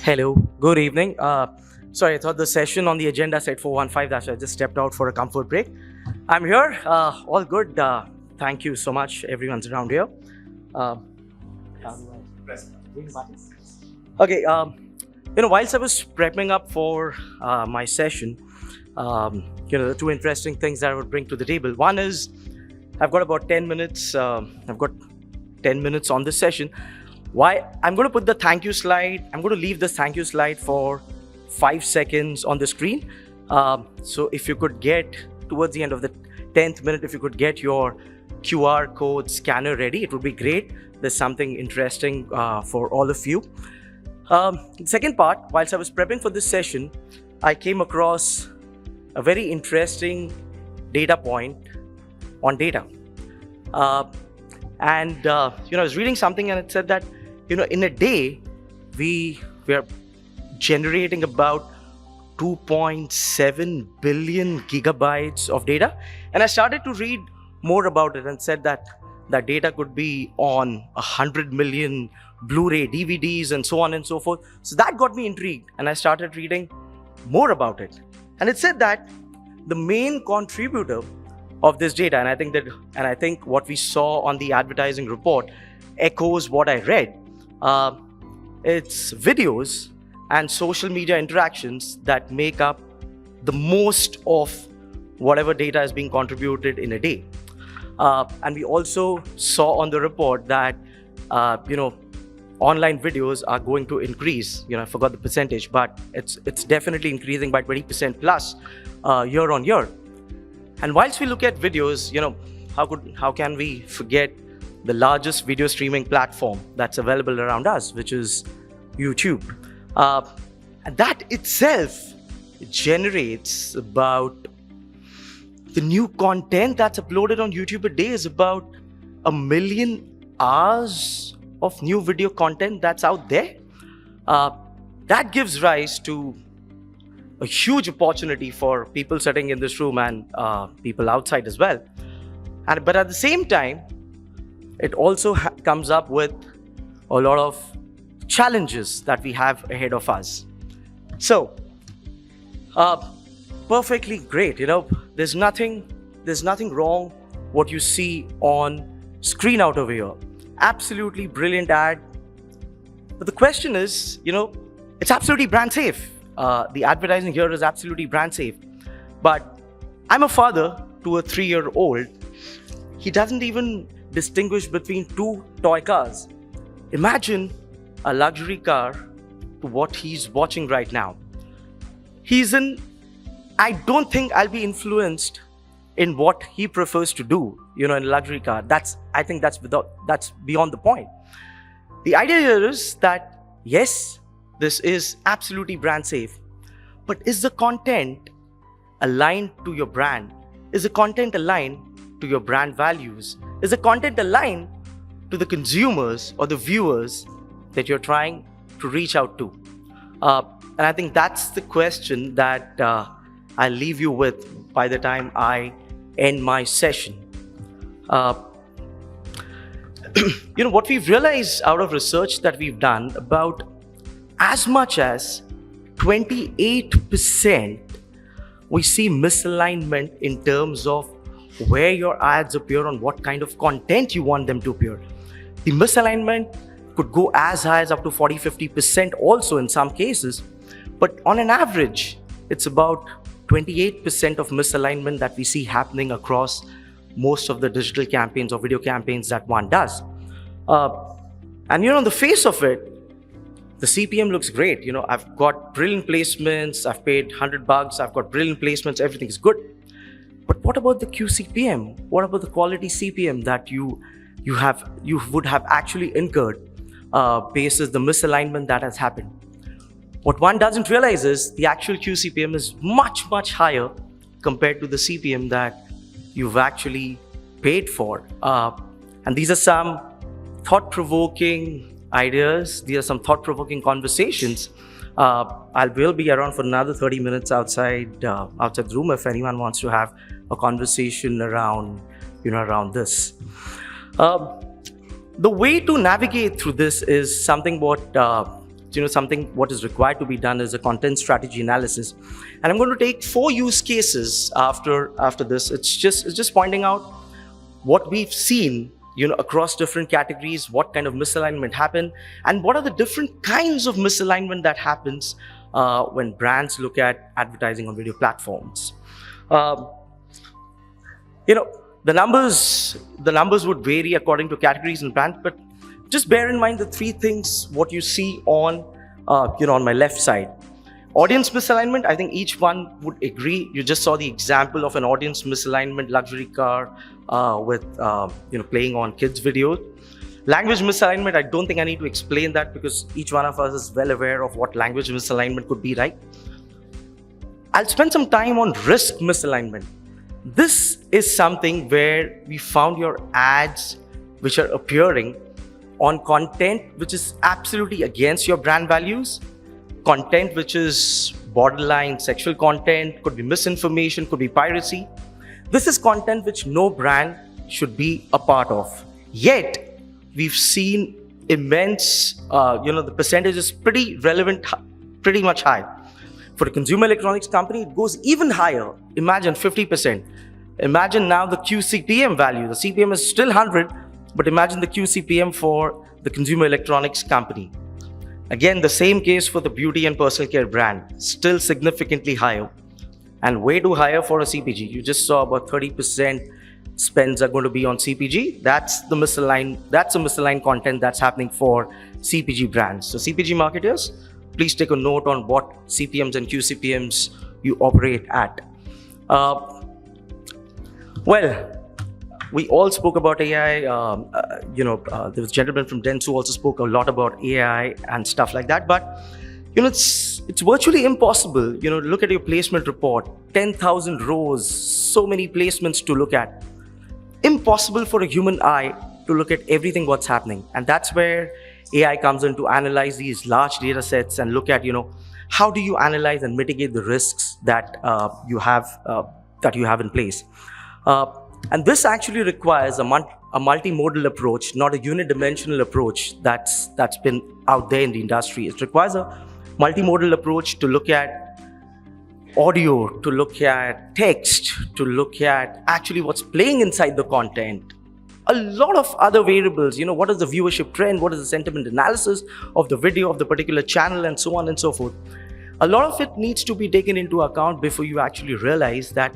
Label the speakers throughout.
Speaker 1: Hello, good evening. Sorry, I thought the session on the agenda said 4:15. That's why I just stepped out for a comfort break. I'm here, all good. Thank you so much, everyone's around here. Okay, whilst I was prepping up for my session, the two interesting things that I would bring to the table. One is I've got about 10 minutes. I've got 10 minutes on this session. Why? I'm going to put the thank you slide. I'm going to leave this thank you slide for 5 seconds on the screen. So if you could get towards the end of the 10th minute, if you could get your QR code scanner ready, it would be great. There's something interesting for all of you. The second part, whilst I was prepping for this session, I came across a very interesting data point on data. I was reading something and it said that, in a day, we are generating about 2.7 billion gigabytes of data. And I started to read more about it and said that that data could be on 100 million Blu-ray DVDs and so on and so forth. So that got me intrigued and I started reading more about it. And it said that the main contributor of this data, and I think what we saw on the advertising report echoes what I read. It's videos and social media interactions that make up the most of whatever data is being contributed in a day. And we also saw on the report that online videos are going to increase. I forgot the percentage, but it's definitely increasing by 20% plus year on year. And whilst we look at videos, how can we forget the largest video streaming platform that's available around us, which is YouTube. And that itself generates about, the new content that's uploaded on YouTube a day is about 1 million hours of new video content that's out there. That gives rise to a huge opportunity for people sitting in this room and people outside as well. But at the same time, it also comes up with a lot of challenges that we have ahead of us. So, perfectly great. There's nothing wrong what you see on screen out over here. Absolutely brilliant ad. But the question is, it's absolutely brand safe. The advertising here is absolutely brand safe. But I'm a father to a 3-year-old. He doesn't even distinguish between two toy cars. Imagine a luxury car to what he's watching right now. I don't think I'll be influenced in what he prefers to do, in a luxury car. I think that's beyond the point. The idea here is that, yes, this is absolutely brand safe, but is the content aligned to your brand? Is the content aligned to your brand values? Is the content aligned to the consumers or the viewers that you're trying to reach out to? And I think that's the question that I'll leave you with by the time I end my session. What we've realized out of research that we've done, about as much as 28% we see misalignment in terms of where your ads appear, on what kind of content you want them to appear. The misalignment could go as high as up to 40-50% also in some cases, but on an average, it's about 28% of misalignment that we see happening across most of the digital campaigns or video campaigns that one does. And on the face of it, the CPM looks great. I've got brilliant placements. I've paid $100. I've got brilliant placements. Everything's good. But what about the QCPM? What about the quality CPM that you would have actually incurred basis the misalignment that has happened? What one doesn't realize is the actual QCPM is much, much higher compared to the CPM that you've actually paid for. And these are some thought-provoking ideas. These are some thought-provoking conversations. I will be around for another 30 minutes outside the room if anyone wants to have a conversation around this. The way to navigate through this is something what something what is required to be done is a content strategy analysis. And I'm going to take 4 use cases after this. It's just pointing out what we've seen, across different categories, what kind of misalignment happened, and what are the different kinds of misalignment that happens when brands look at advertising on video platforms. The numbers would vary according to categories and brands, but just bear in mind the 3 things what you see on my left side. Audience misalignment, I think each one would agree. You just saw the example of an audience misalignment luxury car with playing on kids' videos. Language misalignment, I don't think I need to explain that because each one of us is well aware of what language misalignment could be, right? I'll spend some time on risk misalignment. This is something where we found your ads which are appearing on content which is absolutely against your brand values, content which is borderline sexual content, could be misinformation, could be piracy. This is content which no brand should be a part of. Yet, we've seen immense, the percentage is pretty relevant, pretty much high. For a consumer electronics company, it goes even higher. Imagine 50%. Imagine now the QCPM value. The CPM is still 100, but imagine the QCPM for the consumer electronics company. Again, the same case for the beauty and personal care brand, still significantly higher and way too higher for a CPG. You just saw about 30% spends are going to be on CPG. That's a misaligned content that's happening for CPG brands. So CPG marketers, please take a note on what CPMs and QCPMs you operate at. We all spoke about AI. There was a gentleman from Dentsu who also spoke a lot about AI and stuff like that. But it's virtually impossible. Look at your placement report, 10,000 rows, so many placements to look at. Impossible for a human eye to look at everything what's happening, and that's where AI comes in to analyze these large data sets and look at how do you analyze and mitigate the risks that you have in place. And this actually requires a multimodal approach, not a unidimensional approach that's been out there in the industry. It requires a multimodal approach to look at audio, to look at text, to look at actually what's playing inside the content. A lot of other variables, what is the viewership trend, what is the sentiment analysis of the video of the particular channel, and so on and so forth. A lot of it needs to be taken into account before you actually realize that,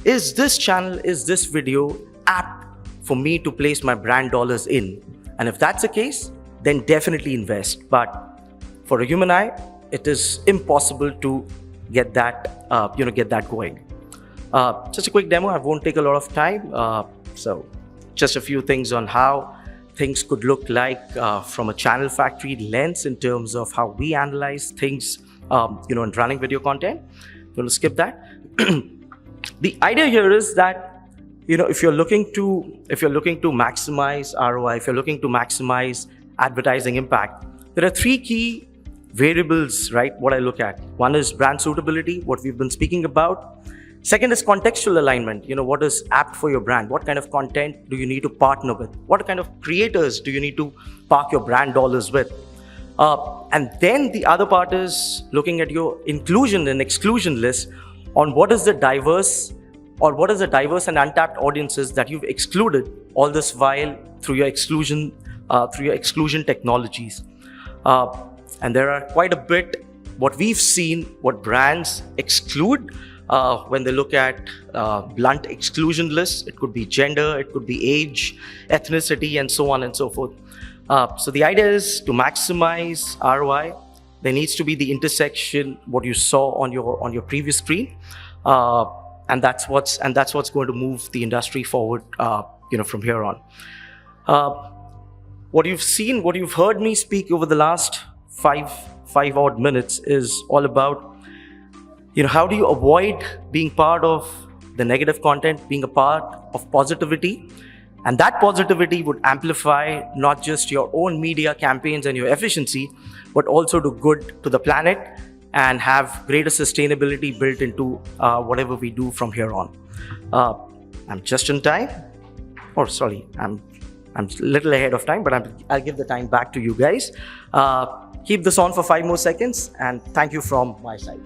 Speaker 1: is this channel, is this video apt for me to place my brand dollars in? And if that's the case, then definitely invest. But for a human eye, it is impossible to get that going. Just a quick demo. I won't take a lot of time. So just a few things on how things could look like from a channel factory lens in terms of how we analyze things, in running video content. I'm going to skip that. The idea here is that, if you're looking to maximize ROI, if you're looking to maximize advertising impact, there are 3 key variables, right? What I look at. One is brand suitability, what we've been speaking about. Second is contextual alignment. What is apt for your brand? What kind of content do you need to partner with? What kind of creators do you need to park your brand dollars with? And then the other part is looking at your inclusion and exclusion list on what is the diverse and untapped audiences that you've excluded all this while through your exclusion technologies. And there are quite a bit what we've seen, what brands exclude when they look at blunt exclusion lists. It could be gender, it could be age, ethnicity, and so on and so forth. So the idea is to maximize ROI. There needs to be the intersection what you saw on your previous screen, and that's what's going to move the industry forward. From here on. What you've heard me speak over the last five odd minutes is all about, how do you avoid being part of the negative content, being a part of positivity, and that positivity would amplify not just your own media campaigns and your efficiency, but also do good to the planet and have greater sustainability built into whatever we do from here on. I'm just in time. I'm I'm a little ahead of time, but I'll give the time back to you guys. Keep this on for 5 more seconds, and thank you from my side.